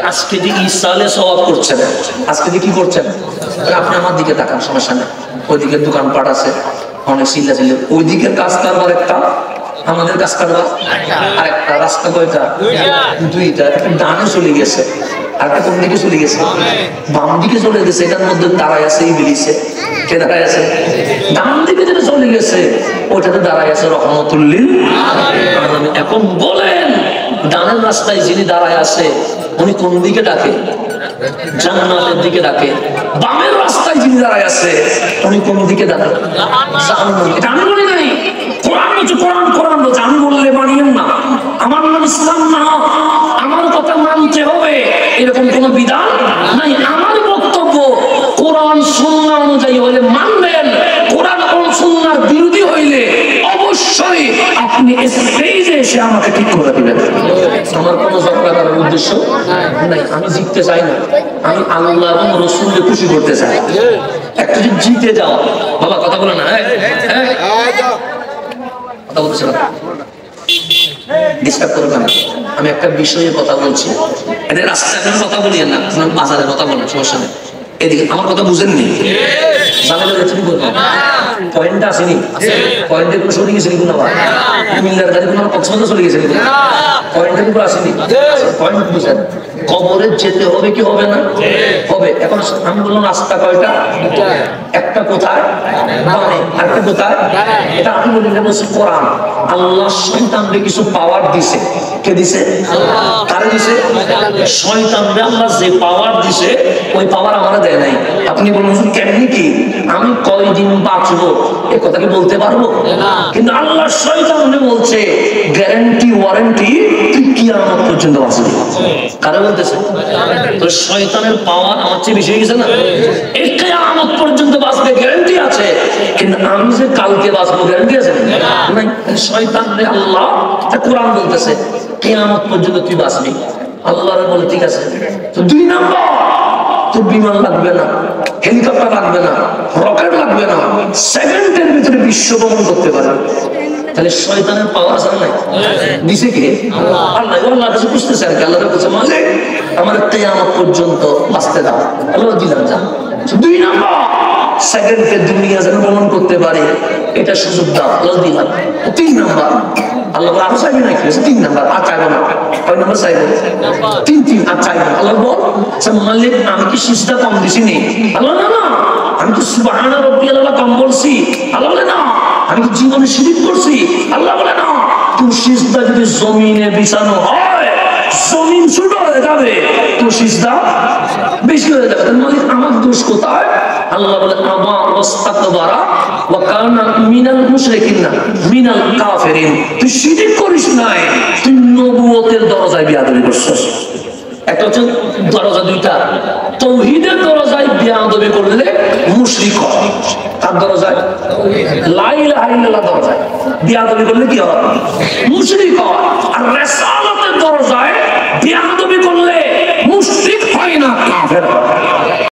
আজকে যে ইসালে সওয়াব করছেন, আজকে যে কি করছেন, আপনি আমার দিকে তাকান, সমস্যা নেই। ওইদিকে দোকানপাট আছে, অনেক চিল্লা চিল্লি, ওই দিকের কাজ কারবার একটা, আমাদের কাজ কারবার আরেকটা। রাস্তা কয়টা? দুইটা। একটা ডানে চলে গেছে, আরেকটা কোন দিকে চলে গেছে? বাম দিকে চলে গেছে। এটার মধ্যে দাঁড়ায় আছে ইবলিসে। কে দাঁড়ায় আছে? ডান দিকে যেটা চলে গেছে ওইটাতে দাঁড়ায় আছে রহমতুল্লিল আলামিন। এখন বলেন, ডানের রাস্তায় যিনি দাঁড়ায় আছে উনি কোন দিকে ডাকে? জান্নাতের দিকে ডাকে। বামের রাস্তায় যিনি দাঁড়ায় আছে উনি কোন দিকে ডাকে? জাহান্নাম। এটা আমি বলি নাই, কোরআন বলছে। কোরআন বলছে। আমি বললে মানিয়েন না, আমার নাম ইসলাম না, আমার কথা মানতে হবে এরকম কোন বিধান নাই। আমার বক্তব্য কোরআন সুন্নাহ অনুযায়ী হলে মানবেন, কোরআন ও সুন্নাহর বিরোধী হইলে অবশ্যই আপনি স্টেজে এসে আমাকে ঠিক করে দিবেন। আমার কোনো ঝগড়া করার উদ্দেশ্য নাই, আমি জিততে চাই না, আমি আল্লাহ এবং রাসূলকে খুশি করতে চাই। একটা যদি জিতে যাও, বাবা কথা বলে না, কথা বলছে না, ডিস্টার্ব করবেন না। আমি একটা বিষয়ে কথা বলছি, এটা রাস্তায় কথা বলি না, বাজারে কথা বলেন, সমস্যা নেই। এদিকে আমার কথা বুঝেননি? পয়েন্টটা আসেনি, পয়েন্টের কোনো সরে গেছে কোনো আবার কুমিল্লার গাড়ি কোনো কক্সবাজার চলে গেছে, পয়েন্টের উপর আসেনি। পয়েন্ট বুঝেন, কবরে যেতে হবে কি হবে না? হবে। এখন আমি বললাম রাস্তা কয়টা? একটা কোথায়? আরেকটা কোথায়? এটা আমি বলি না, বলছি কোরআন। আল্লাহ শয়তানকে কিছু পাওয়ার দিছে। কে দিছে? কারে দিছে? শয়তানকে আল্লাহ যে পাওয়ার দিছে ওই পাওয়ার আমরা দেয় নাই। আপনি বলুন কেমনি কি আমি কয়দিন বাঁচবো এ কথা কি বলতে পারবো? কিন্তু আল্লাহ শয়তানকে বলছে গ্যারান্টি ওয়ারেন্টি তুই কিয়ামত পর্যন্ত বাঁচবি। কারে বলতেছে? তো শয়তানের পাওয়ার আমার চেয়ে বেশি হয়ে গেছে না? এই কিয়ামত পর্যন্ত বাঁচবে গ্যারান্টি আছে, কিন্তু আমি যে কালকে বাঁচবো গ্যারান্টি আছে না? শয়তানরে আল্লাহ কোরআন বলতেছে কিয়ামত পর্যন্ত তুই বাঁচবি। আল্লাহর বলে ঠিক আছে। তো 2 নাম্বার, তোর বিমান লাগবে না, হেলিকপ্টার লাগবে না, রকেট লাগবে না, সেকেন্ডের ভিতরে বিশ্ব ভ্রমণ করতে পারে। তাহলে শয়তানের পাওয়ার আছে না? দিছে কে? আল্লাহ। আল্লাহর কাছে বুঝতেছে আর কি। আল্লাহ বলছে মালিক আমার কিয়ামত পর্যন্ত বাঁচতে দাও। আল্লাহ দিলাম যা। 2 নাম্বার, সেকেন্ডে দুনিয়া যেন ভ্রমণ করতে পারে এটা সুযোগ দাও। আল্লাহ দিলাম। 3 নাম্বার, আল্লাহ আরো চাইবে নাকি? 3 নাম্বার, আর চাইবো না। কয় নাম্বার চাইবো? 3 আর চাইবো। আল্লাহ বল মালিক আমি কি সিজদা কম দিছি নি? আল্লাহ না না, আমি কি সুবহান রাব্বিয়াল আলা কম বলছি? আল্লাহ বলে না। আমি কি জীবনে শিরক করছি? আল্লাহ বলে না। তুই সিজদা যদি জমিনে বিছানো হয় জমিন ছোট হয়ে যাবে, তুই সিজদা বেশি হয়ে যাবে। মালিক আমার দোষ কোথায়? আল্লাহ বলে আমা ওয়াস্তাকবারা ওয়া কানা মিনাল মুশরিকিন না মিনাল কাফিরিন। তুই শিরক করিস নাই, তুই নবুয়তের দরজায় বিয়াদবি করছিস। একটা হচ্ছে দরজা দুইটা, তাওহীদের দরজায় বিয়াদবি করলে মুশরিক হয়। তার দরজায় লা ইলাহা ইল্লাল্লাহ দরজায় বিয়াদবি করলে কি হয়? মুশরিক হয়। আর রিসালাতের দরজায় বিয়াদবি করলে মুশরিক হয় না, কাফের হয়।